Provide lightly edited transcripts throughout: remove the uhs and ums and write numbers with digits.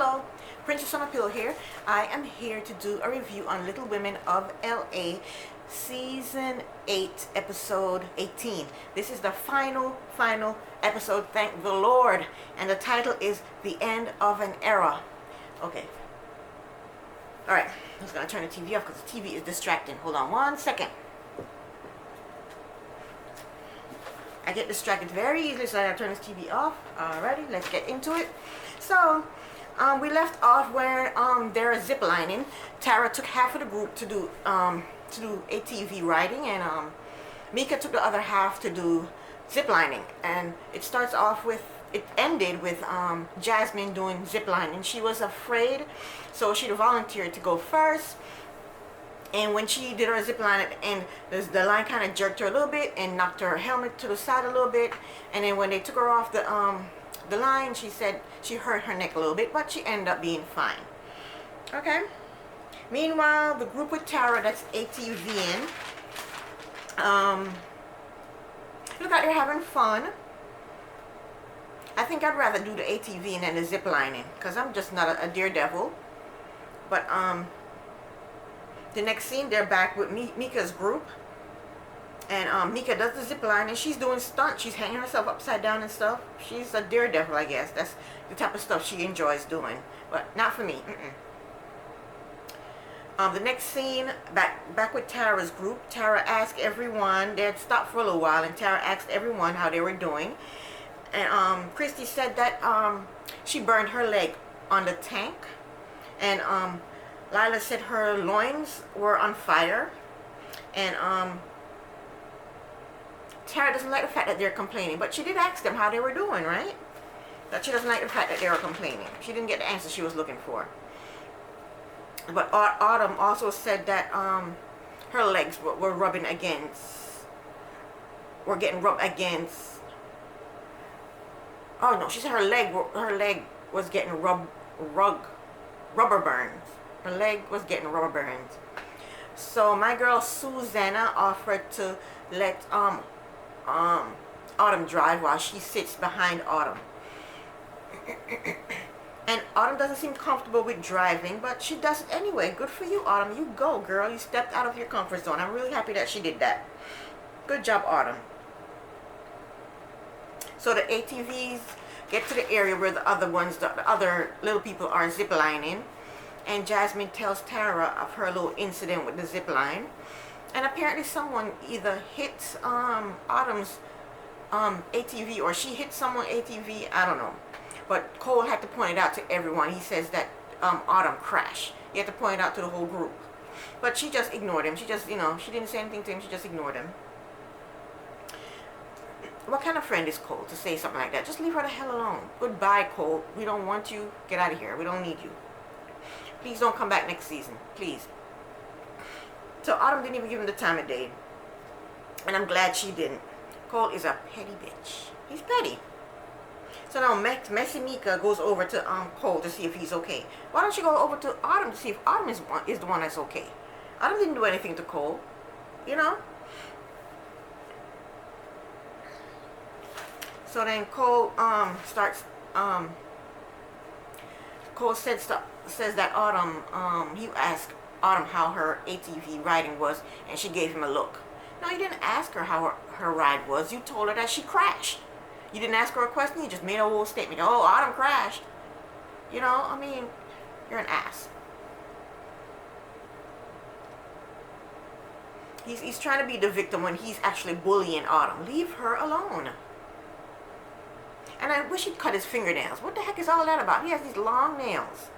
Hello, Princess on a Pillow here. I am here to do a review on Little Women of LA Season 8, Episode 18. This is the final episode, thank the Lord. And the title is The End of an Era. Okay. Alright, I'm just going to turn the TV off because the TV is distracting. Hold on one second. I get distracted very easily, so I gotta turn this TV off. Alrighty, let's get into it. So, we left off where they're ziplining. Tara took half of the group to do ATV riding, and Mika took the other half to do ziplining. And it ended with Jasmine doing ziplining. She was afraid, so she volunteered to go first. And when she did her zip line at the end, the line kind of jerked her a little bit and knocked her helmet to the side a little bit. And then when they took her off the line, she said she hurt her neck a little bit, but she ended up being fine. Okay. Meanwhile, the group with Tara that's ATVing, look like they're having fun. I think I'd rather do the ATVing than the zip lining because I'm just not a daredevil. But the next scene, they're back with Mika's group, and Mika does the zip line, and she's doing stunts. She's hanging herself upside down and stuff. She's a daredevil, I guess. That's the type of stuff she enjoys doing, but not for me. The next scene, back with Tara's group. Tara asked everyone. They had stopped for a little while, and Tara asked everyone how they were doing. And Christy said that she burned her leg on the tank, and Lila said her loins were on fire, and Tara doesn't like the fact that they're complaining, but she did ask them how they were doing, right? That she doesn't like the fact that they were complaining. She didn't get the answer she was looking for. But Autumn also said that her legs were rubbing against, were getting rubbed against. Oh no, she said her leg was getting rubber burns. Her leg was getting rubber burns. So my girl Susanna offered to let Autumn drive while she sits behind Autumn. And Autumn doesn't seem comfortable with driving, but she does it anyway. Good for you, Autumn. You go, girl. You stepped out of your comfort zone. I'm really happy that she did that. Good job, Autumn. So the ATVs get to the area where the other little people are ziplining. And Jasmine tells Tara of her little incident with the zip line. And apparently someone either hit Autumn's ATV, or she hit someone ATV, I don't know. But Cole had to point it out to everyone. He says that Autumn crashed. He had to point it out to the whole group. But she just ignored him. She just, she didn't say anything to him. She just ignored him. What kind of friend is Cole to say something like that? Just leave her the hell alone. Goodbye, Cole. We don't want you. Get out of here. We don't need you. Please don't come back next season. Please. So Autumn didn't even give him the time of day. And I'm glad she didn't. Cole is a petty bitch. He's petty. So now Messy Mika goes over to Cole to see if he's okay. Why don't you go over to Autumn to see if Autumn is the one that's okay? Autumn didn't do anything to Cole. So then Cole Cole says that Autumn, he asked Autumn how her ATV riding was, and she gave him a look. No, you didn't ask her how her ride was. You told her that she crashed. You didn't ask her a question. You just made a whole statement. Oh, Autumn crashed. I mean, you're an ass. He's trying to be the victim when he's actually bullying Autumn. Leave her alone. And I wish he'd cut his fingernails. What the heck is all that about? He has these long nails.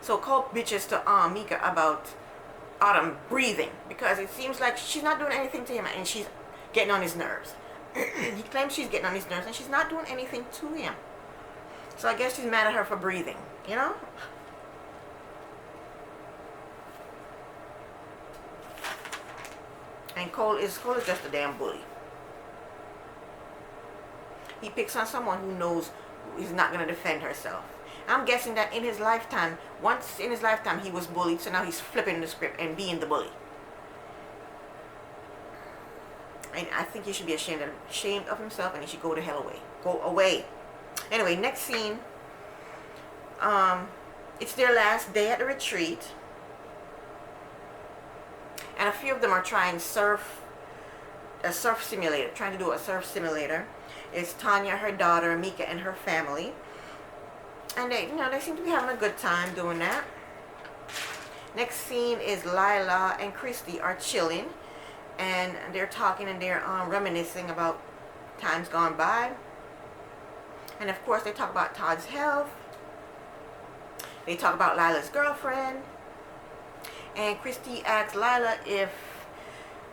So Cole bitches to Mika about Autumn breathing, because it seems like she's not doing anything to him, and she's getting on his nerves. He claims she's getting on his nerves, and she's not doing anything to him. So I guess she's mad at her for breathing, And Cole is just a damn bully. He picks on someone who knows he's not going to defend herself. I'm guessing that in his lifetime, once in his lifetime he was bullied, so now he's flipping the script and being the bully. And I think he should be ashamed of himself, and he should go the hell away. Go away. Anyway, next scene. It's their last day at the retreat, and a few of them are trying a surf simulator, trying to do a surf simulator. It's Tanya, her daughter, Mika, and her family, and they seem to be having a good time doing that. Next scene is Lila and Christy are chilling, and they're talking and they're reminiscing about times gone by, and of course they talk about Todd's health. They talk about Lila's girlfriend, and Christy asks Lila if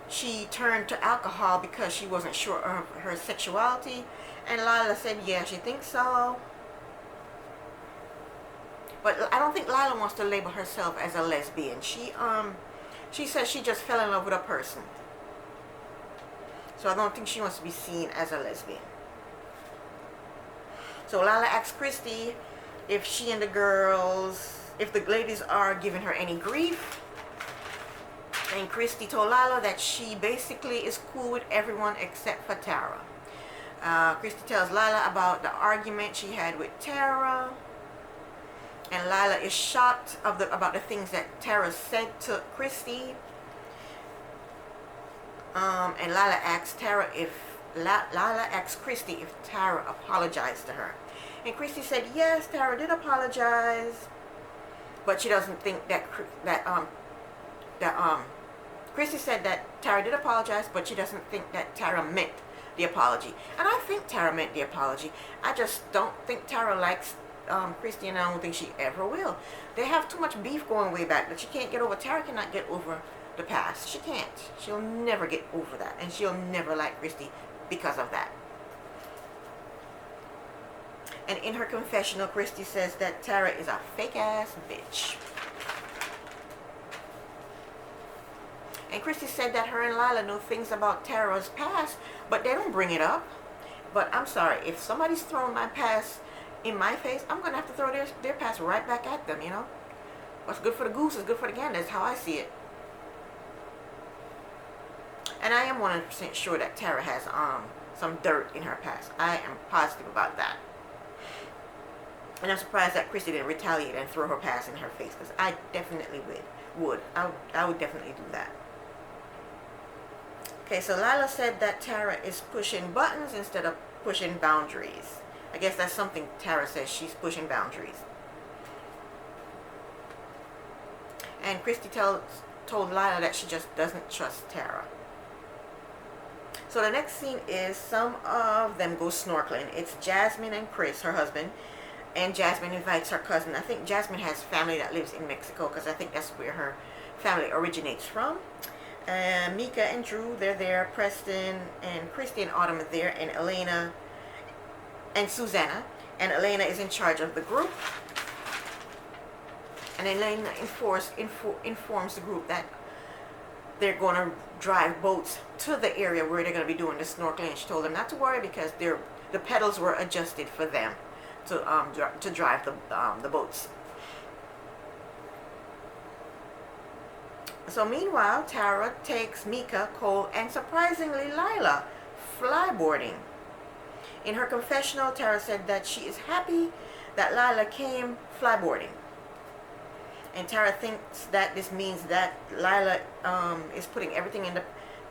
she turned to alcohol because she wasn't sure of her sexuality, and Lila said yeah, she thinks so, but I don't think Lila wants to label herself as a lesbian. She says she just fell in love with a person, so I don't think she wants to be seen as a lesbian. So Lila asks Christy if she and the girls, if the ladies are giving her any grief. And Christy told Lila that she basically is cool with everyone except for Tara. Christy tells Lila about the argument she had with Tara. And Lila is shocked about the things that Tara said to Christy. And Lila asks Christy if Tara apologized to her. And Christy said yes, Tara did apologize, but she doesn't think Christy said that Tara did apologize, but she doesn't think that Tara meant the apology. And I think Tara meant the apology. I just don't think Tara likes Christy, and I don't think she ever will. They have too much beef going way back that she can't get over. Tara cannot get over the past. She can't. She'll never get over that, and she'll never like Christy because of that. And in her confessional, Christy says that Tara is a fake-ass bitch. And Christy said that her and Lila know things about Tara's past, but they don't bring it up. But I'm sorry, if somebody's throwing my past in my face, I'm going to have to throw their past right back at them, you know. What's good for the goose is good for the gander. That's how I see it. And I am 100% sure that Tara has some dirt in her past. I am positive about that. And I'm surprised that Christy didn't retaliate and throw her past in her face, because I definitely would. I would definitely do that. Okay, so Lila said that Tara is pushing buttons instead of pushing boundaries. I guess that's something Tara says, she's pushing boundaries. And Christy told Lila that she just doesn't trust Tara. So the next scene is some of them go snorkeling. It's Jasmine and Chris, her husband, and Jasmine invites her cousin. I think Jasmine has family that lives in Mexico, because I think that's where her family originates from. And Mika and Drew, they're there. Preston and Christy and Autumn are there, and Elena and Susanna. And Elena is in charge of the group. And Elena informs the group that they're going to drive boats to the area where they're going to be doing the snorkeling. She told them not to worry because the pedals were adjusted for them to drive the boats. So meanwhile, Tara takes Mika, Cole, and surprisingly Lila flyboarding. In her confessional, Tara said that she is happy that Lila came flyboarding. And Tara thinks that this means that Lila is putting everything in the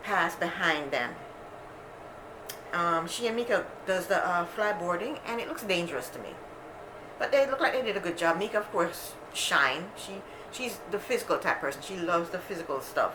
past behind them. She and Mika does the flyboarding, and it looks dangerous to me. But they look like they did a good job. Mika, of course, shine. She's the physical type person. She loves the physical stuff.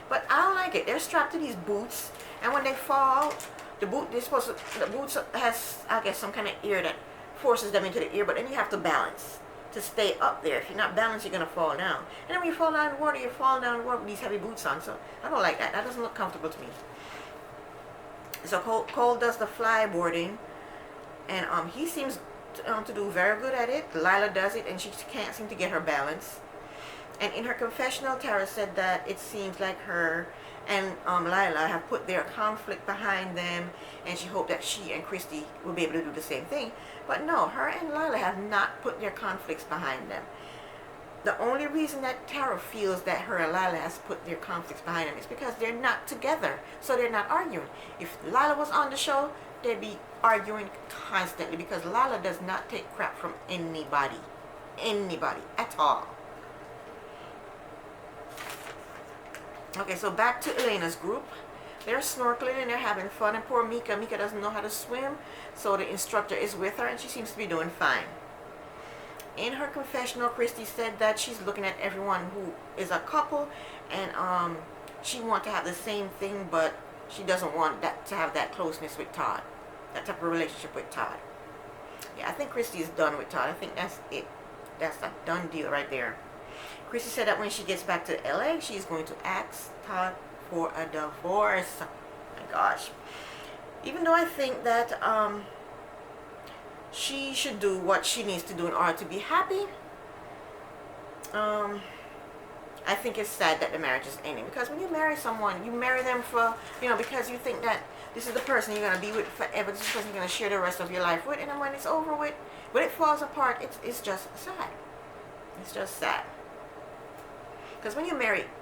But I don't like it. They're strapped to these boots, and when they fall, the boots has, I guess, some kind of ear that forces them into the ear. But then you have to balance to stay up there. If you're not balanced, you're gonna fall down. And then when you fall down in the water, you're falling down in the water with these heavy boots on. So I don't like that. That doesn't look comfortable to me. So Cole does the flyboarding, and he seems to do very good at it. Lila does it, and she can't seem to get her balance. And in her confessional, Tara said that it seems like her and Lila have put their conflict behind them, and she hoped that she and Christy will be able to do the same thing. But no, her and Lila have not put their conflicts behind them. the only reason that Tara feels that her and Lila has put their conflicts behind them is because they're not together, so they're not arguing. If Lila was on the show, they'd be arguing constantly, because Lila does not take crap from anybody at all. Okay, so back to Elena's group. They're snorkeling and they're having fun, and poor Mika doesn't know how to swim, so the instructor is with her and she seems to be doing fine. In her confessional, Christy said that she's looking at everyone who is a couple, and she wants to have the same thing, but she doesn't want that to have that closeness with Todd, that type of relationship with Todd. Yeah, I think Christy is done with Todd. I think that's it. That's a done deal right there. Christy said that when she gets back to LA, she's going to ask Todd for a divorce. Oh my gosh. Even though I think that she should do what she needs to do in order to be happy, I think it's sad that the marriage is ending. Because when you marry someone, you marry them for, because you think that this is the person you're going to be with forever, this is the person you're going to share the rest of your life with, and then when it's over with, when it falls apart, it's just sad. It's just sad. Because when you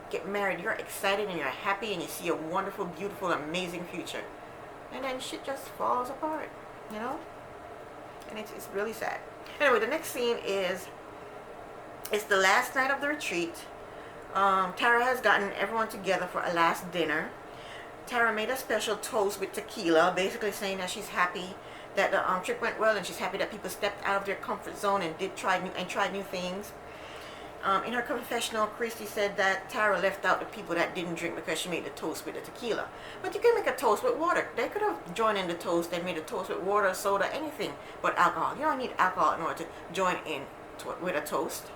get married, you're excited and you're happy and you see a wonderful, beautiful, amazing future. And then shit just falls apart, And it's really sad. Anyway, the next scene is, it's the last night of the retreat. Tara has gotten everyone together for a last dinner. Tara made a special toast with tequila, basically saying that she's happy that the trip went well, and she's happy that people stepped out of their comfort zone and tried new things. In her confessional, Christy said that Tara left out the people that didn't drink because she made the toast with the tequila. But you can make a toast with water. They could have joined in the toast. They made a toast with water, soda, anything but alcohol. You don't need alcohol in order to join in with a toast.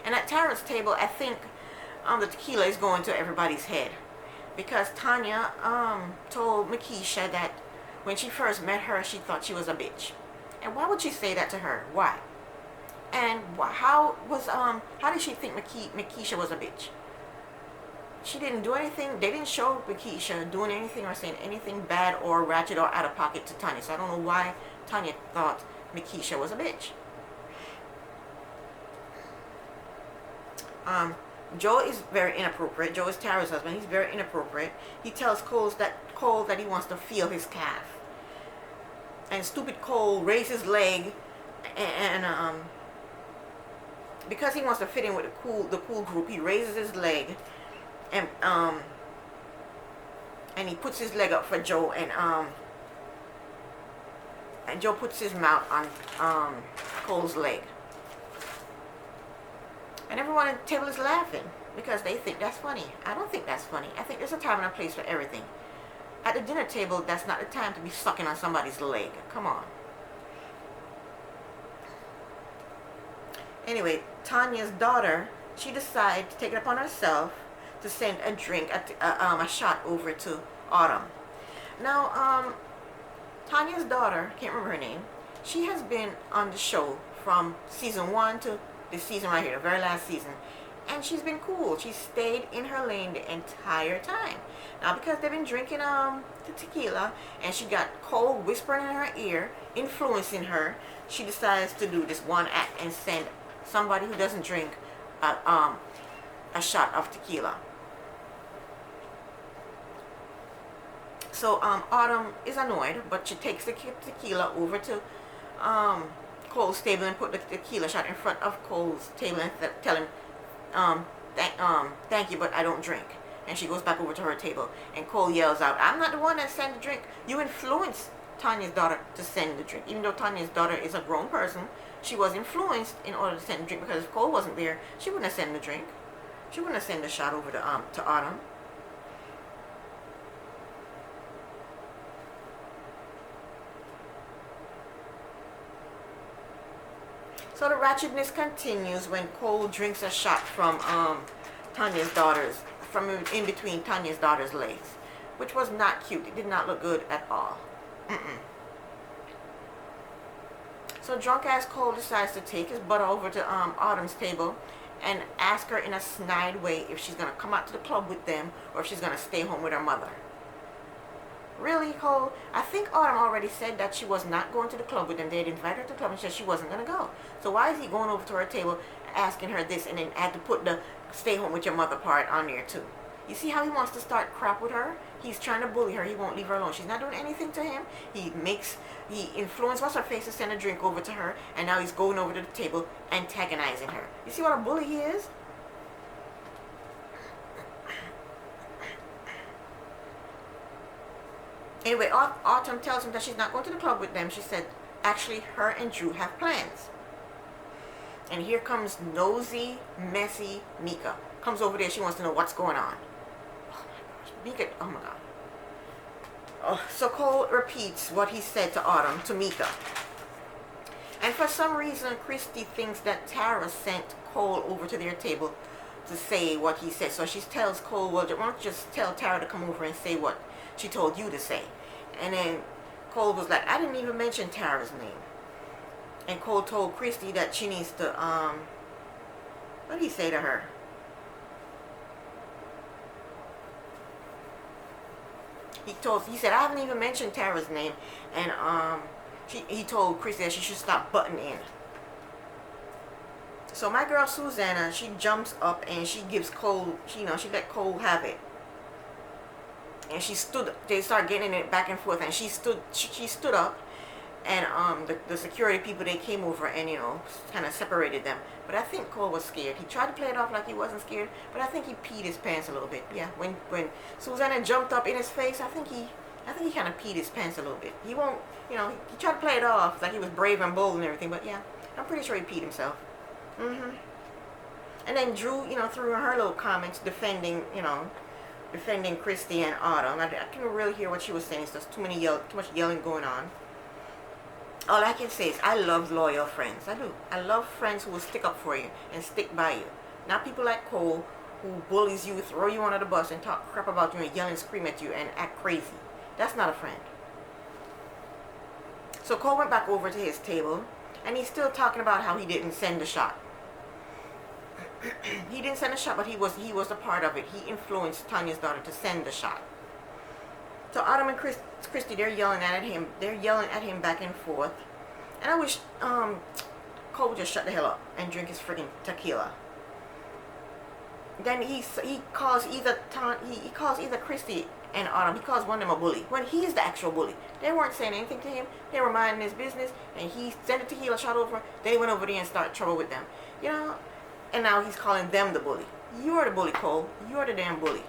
And at Tara's table, I think the tequila is going to everybody's head. Because Tanya told Makisha that when she first met her, she thought she was a bitch. And why would she say that to her? Why? And how did she think Makisha was a bitch? She didn't do anything. They didn't show Makisha doing anything or saying anything bad or ratchet or out of pocket to Tanya. So I don't know why Tanya thought Makisha was a bitch. Joe is very inappropriate. Joe is Tara's husband. He's very inappropriate. He tells Cole that he wants to feel his calf. And stupid Cole raised his leg, and because he wants to fit in with the cool group, he raises his leg, and he puts his leg up for Joe, and Joe puts his mouth on Cole's leg. And everyone at the table is laughing because they think that's funny. I don't think that's funny. I think there's a time and a place for everything. At the dinner table, that's not the time to be sucking on somebody's leg. Come on. Anyway, Tanya's daughter, she decided to take it upon herself to send a drink, a shot over to Autumn. Now, Tanya's daughter, can't remember her name, she has been on the show from season 1 to this season right here, the very last season, and she's been cool. She stayed in her lane the entire time. Now, because they've been drinking the tequila, and she got Cole whispering in her ear, influencing her, she decides to do this one act and send somebody who doesn't drink a shot of tequila. So Autumn is annoyed, but she takes the tequila over to Cole's table and put the tequila shot in front of Cole's table and tell him, thank you, but I don't drink. And she goes back over to her table, and Cole yells out, I'm not the one that sent the drink. You influenced Tanya's daughter to send the drink. Even though Tanya's daughter is a grown person, she was influenced in order to send the drink, because if Cole wasn't there, she wouldn't have sent the drink. She wouldn't have sent the shot over to Autumn. So the ratchetness continues when Cole drinks a shot from Tanya's daughter's, from in between Tanya's daughter's legs, which was not cute. It did not look good at all. So drunk ass Cole decides to take his butt over to Autumn's table and ask her in a snide way if she's gonna come out to the club with them or if she's gonna stay home with her mother. Really, Cole? I think Autumn already said that she was not going to the club with them. They had invited her to the club and she said she wasn't going to go. So why is he going over to her table asking her this and then had to put the stay home with your mother part on there too? You see how he wants to start crap with her? He's trying to bully her. He won't leave her alone. She's not doing anything to him. He influenced what's her face to send a drink over to her, and now he's going over to the table antagonizing her. You see what a bully he is? Anyway, Autumn tells him that she's not going to the club with them. She said, actually, her and Drew have plans. And here comes nosy, messy Mika. Comes over there. She wants to know what's going on. Oh my gosh. Mika, oh my God. Oh, so Cole repeats what he said to Autumn, to Mika. And for some reason, Christy thinks that Tara sent Cole over to their table to say what he said. So she tells Cole, well, why don't you just tell Tara to come over and say what she told you to say. And then Cole was like, I didn't even mention Tara's name. And Cole told Christy that she needs to, what did he say to her? He said, I haven't even mentioned Tara's name. And he told Christy that she should stop butting in. So my girl Susanna, she jumps up and she gives Cole, she let Cole have it. And they start getting it back and forth, and she stood up, and the security people, they came over and, kind of separated them. But I think Cole was scared. He tried to play it off like he wasn't scared, but I think he peed his pants a little bit. Yeah, when Susanna jumped up in his face, I think he kind of peed his pants a little bit. He won't, he tried to play it off like he was brave and bold and everything, but yeah, I'm pretty sure he peed himself. And then Drew, threw in her little comments defending Christy and Autumn. I couldn't really hear what she was saying. There's too much yelling going on. All I can say is I love loyal friends. I do. I love friends who will stick up for you and stick by you. Not people like Cole who bullies you, throw you under the bus, and talk crap about you and yell and scream at you and act crazy. That's not a friend. So Cole went back over to his table, and he's still talking about how he didn't send the shot. He didn't send a shot, but he was a part of it. He influenced Tanya's daughter to send the shot. So Autumn and Christy, they're yelling at him. They're yelling at him back and forth. And I wish Cole would just shut the hell up and drink his freaking tequila. Then he calls either Christy and Autumn. He calls one of them a bully when he's the actual bully. They weren't saying anything to him. They were minding his business, and he sent a tequila shot over. Then he went over there and started trouble with them. And now he's calling them the bully. You're the bully, Cole. You're the damn bully.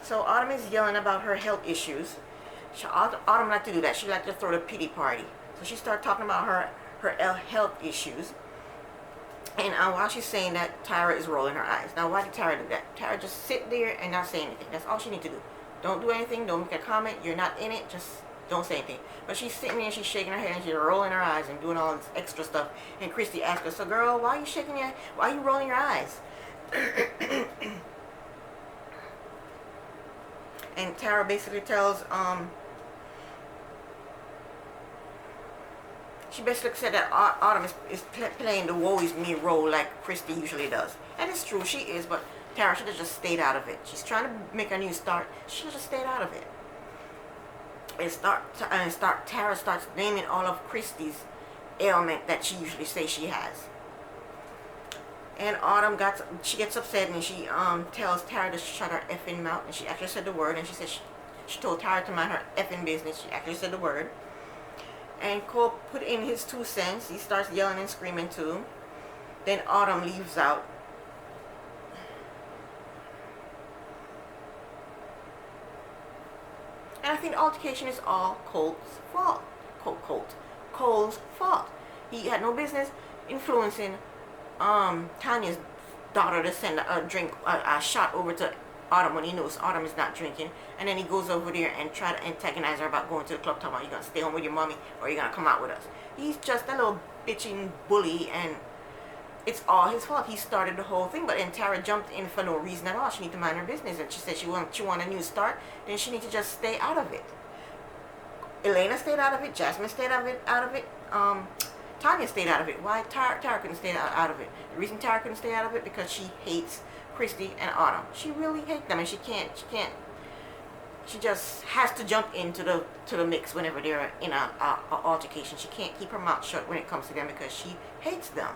So Autumn is yelling about her health issues. Autumn liked to do that. She liked to throw the pity party. So she started talking about her health issues. And while she's saying that, Tara is rolling her eyes. Now, why did Tara do that? Tara just sit there and not say anything. That's all she needs to do. Don't do anything. Don't make a comment. You're not in it. Just don't say anything. But she's sitting there and she's shaking her head and she's rolling her eyes and doing all this extra stuff. And Christy asked her, so girl, why are you rolling your eyes? And Tara basically tells, she basically said that Autumn is playing the woe is me role like Christy usually does. And it's true, she is, but Tara should have just stayed out of it. She's trying to make a new start. She should have just stayed out of it. Tara starts naming all of Christy's ailment that she usually says she has. And Autumn gets upset and she tells Tara to shut her effing mouth, and she actually said the word, and she said she told Tara to mind her effing business. She actually said the word. And Cole put in his 2 cents. He starts yelling and screaming too. Then Autumn leaves out. And I think the altercation is all Cole's fault. Cole's fault. He had no business influencing Tanya's daughter to send a shot over to Autumn when he knows Autumn is not drinking. And then he goes over there and try to antagonize her about going to the club, talking about, you're going to stay home with your mommy or you're going to come out with us. He's just a little bitching bully, and it's all his fault. He started the whole thing, but then Tara jumped in for no reason at all. She needs to mind her business, and she said she want a new start. Then she needs to just stay out of it. Elena stayed out of it. Jasmine stayed out of it. Tanya stayed out of it. Why Tara couldn't stay out of it? The reason Tara couldn't stay out of it because she hates Christy and Autumn. She really hates them, and she can't she just has to jump into the mix whenever they're in a altercation. She can't keep her mouth shut when it comes to them because she hates them.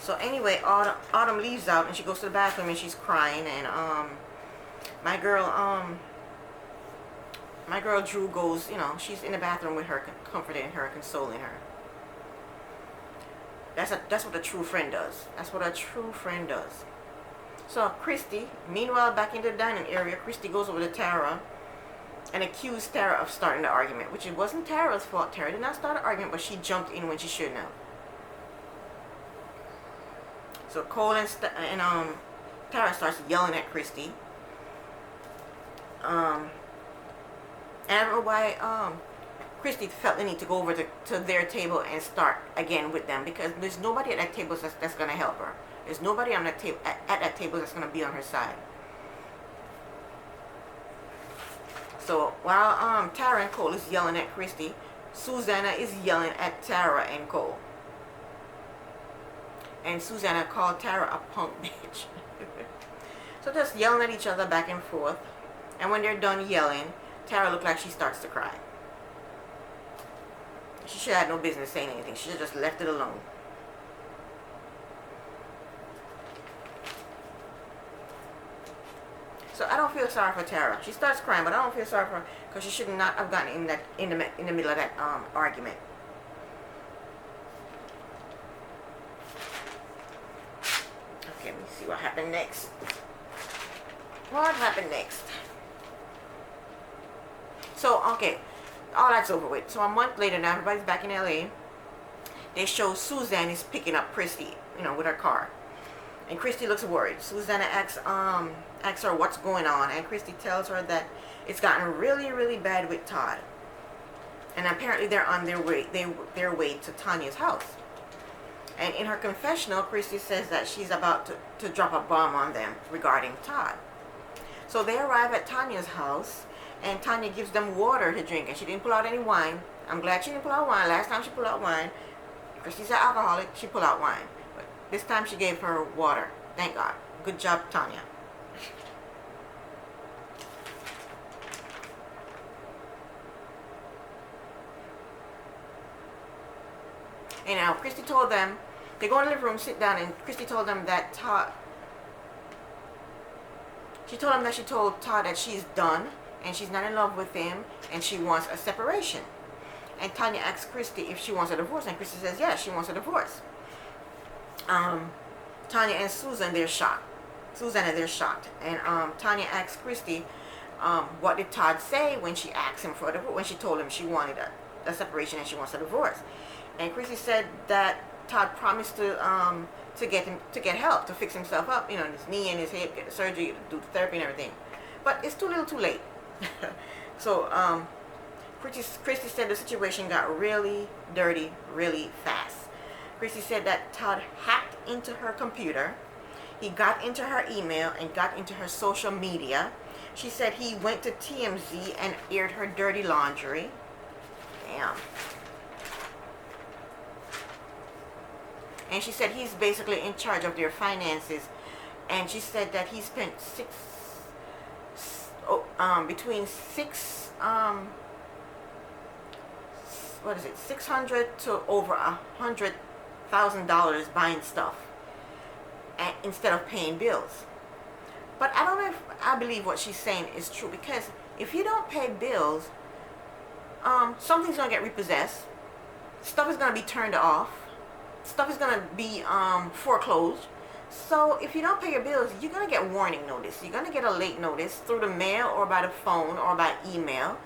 So anyway, Autumn leaves out and she goes to the bathroom and she's crying, and my girl Drew goes, you know, she's in the bathroom with her, comforting her, consoling her. That's what a true friend does. That's what a true friend does. So Christy, meanwhile, back in the dining area, Christy goes over to Tara and accused Tara of starting the argument, which it wasn't Tara's fault. Tara did not start the argument, but she jumped in when she shouldn't have. So Cole and Tara starts yelling at Christy. And I don't know why Christy felt the need to go over to their table and start again with them, because there's nobody at that table that's going to help her. There's nobody on that table at that table that's going to be on her side. So while Tara and Cole is yelling at Christy, Susanna is yelling at Tara and Cole. And Susanna called Tara a punk bitch. So just yelling at each other back and forth. And when they're done yelling, Tara looked like she starts to cry. She should have had no business saying anything. She should have just left it alone. So I don't feel sorry for Tara. She starts crying, but I don't feel sorry for her because she should not have gotten in the middle of that argument. Okay, let me see what happened next. What happened next? So, okay, all that's over with. So a month later now, everybody's back in LA. They show Suzanne is picking up Christy, you know, with her car. And Christy looks worried. Susanna asks her what's going on, and Christy tells her that it's gotten really, really bad with Todd. And apparently they're on their way to Tanya's house. And in her confessional, Christy says that she's about to drop a bomb on them regarding Todd. So they arrive at Tanya's house, and Tanya gives them water to drink, and she didn't pull out any wine. I'm glad she didn't pull out wine. Last time she pulled out wine, Christy's an alcoholic, she pulled out wine. But this time she gave her water. Thank God. Good job, Tanya. And now Christy told them, they go in the living room, sit down, and Christy told them that she told Todd that she's done and she's not in love with him and she wants a separation. And Tanya asks Christy if she wants a divorce, and Christy says yes, she wants a divorce. Tanya and Susan, they're shocked. And Tanya asks Christy, what did Todd say when she asked him for a divorce, when she told him she wanted a separation and she wants a divorce. And Christy said that Todd promised to get help to fix himself up, you know, his knee and his hip, get the surgery, do the therapy and everything. But it's too little, too late. So Christy said the situation got really dirty really fast. Christy said that Todd hacked into her computer. He got into her email and got into her social media. She said he went to TMZ and aired her dirty laundry. Damn. And she said he's basically in charge of their finances. And she said that he spent between $600 to over $100,000 buying stuff instead of paying bills. But I don't know if I believe what she's saying is true, because if you don't pay bills, something's gonna get repossessed, stuff is gonna be turned off, stuff is gonna be foreclosed. So if you don't pay your bills, you're gonna get warning notice. You're gonna get a late notice through the mail or by the phone or by email.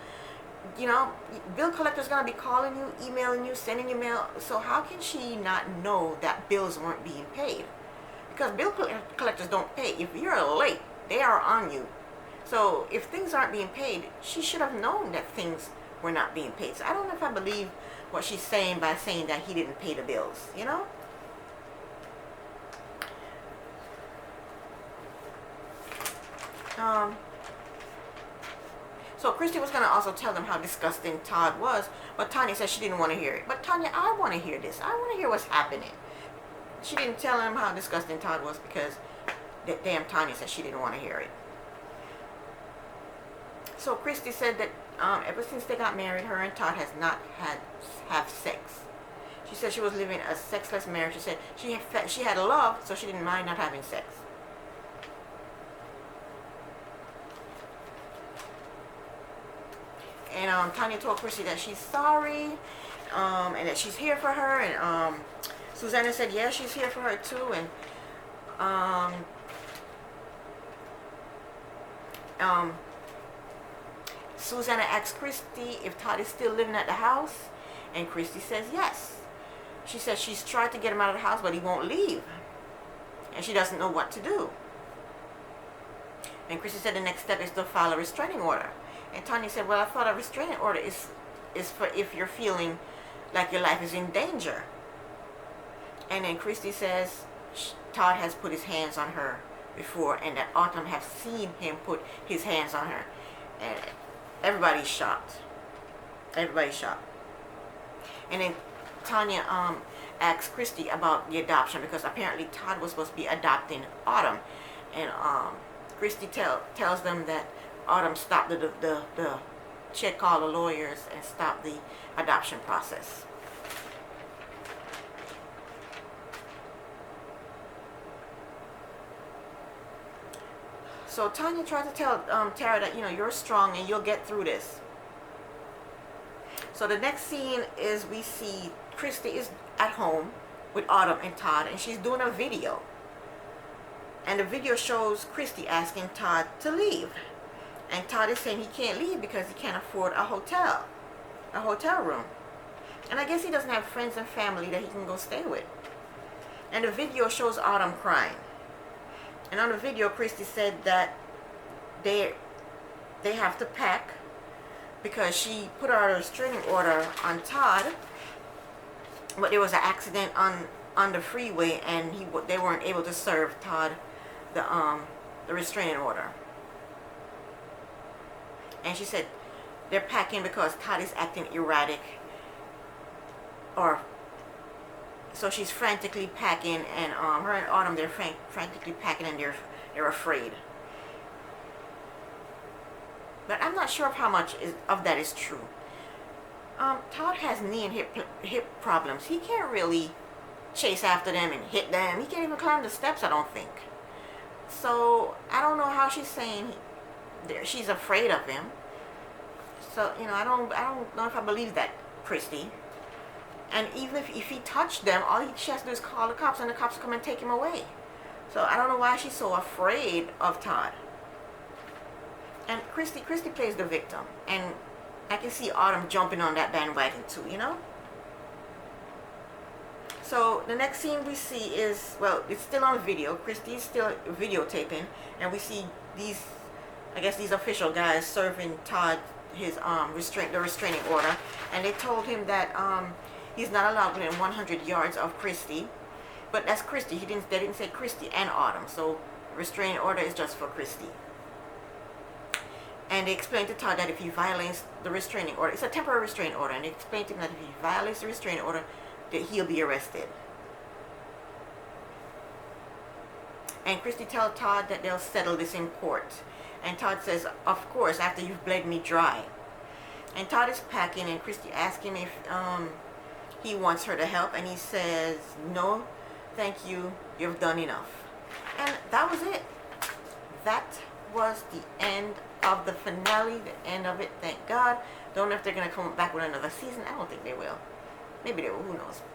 You know, bill collector's gonna be calling you, emailing you, sending you mail. So how can she not know that bills weren't being paid? Because bill collectors don't pay. If you're late, they are on you. So if things aren't being paid, she should have known that things were not being paid. So I don't know if I believe what she's saying by saying that he didn't pay the bills, you know? So Christy was going to also tell them how disgusting Todd was, but Tanya said she didn't want to hear it. But Tanya, I want to hear this. I want to hear what's happening. She didn't tell him how disgusting Todd was because damn Tanya said she didn't want to hear it. So Christy said that ever since they got married, her and Todd has not have sex. She said she was living a sexless marriage. She said she had love, so she didn't mind not having sex. And Tanya told Christy that she's sorry, and that she's here for her. And Susanna said, yeah, she's here for her too. And Susanna asked Christy if Todd is still living at the house, and Christy says yes. She says she's tried to get him out of the house, but he won't leave, and she doesn't know what to do. And Christy said the next step is to file a restraining order. And Tanya said, well, I thought a restraining order is for if you're feeling like your life is in danger. And then Christy says Todd has put his hands on her before, and that Autumn has seen him put his hands on her. And everybody's shocked. Everybody's shocked. And then Tanya asked Christy about the adoption, because apparently Todd was supposed to be adopting Autumn. And Christy tells them that Autumn stopped she had called the lawyers and stopped the adoption process. So Tanya tried to tell Tara that, you're strong and you'll get through this. So the next scene is we see Christy is at home with Autumn and Todd, and she's doing a video. And the video shows Christy asking Todd to leave. And Todd is saying he can't leave because he can't afford a hotel room. And I guess he doesn't have friends and family that he can go stay with. And the video shows Autumn crying. And on the video, Christy said that they have to pack because she put out a restraining order on Todd, but there was an accident on the freeway, and they weren't able to serve Todd the restraining order. And she said they're packing because Todd is acting erratic, so she's frantically packing, and her and Autumn, they're frantically packing, and they're afraid. But I'm not sure of how much of that is true. Todd has knee and hip problems. He can't really chase after them and hit them. He can't even climb the steps, I don't think. So I don't know how she's saying she's afraid of him. So I don't know if I believe that, Christy. And even if he touched them, all she has to do is call the cops, and the cops come and take him away. So I don't know why she's so afraid of Todd. And Christy plays the victim, and I can see Autumn jumping on that bandwagon too, So the next scene we see is, well, it's still on video. Christy's still videotaping, and we see these official guys serving Todd his the restraining order, and they told him that he's not allowed within 100 yards of Christy. But that's Christy. They didn't say Christy and Autumn, so restraining order is just for Christy. And they explained to Todd that if he violates the restraining order, it's a temporary restraining order, and they explained to him that if he violates the restraining order, that he'll be arrested. And Christy tells Todd that they'll settle this in court. And Todd says, of course, after you've bled me dry. And Todd is packing, and Christy asks him if he wants her to help, and he says, no, thank you, you've done enough. And that was it. That was the end of the finale, the end of it, thank God. Don't know if they're going to come back with another season. I don't think they will. Maybe they will, who knows.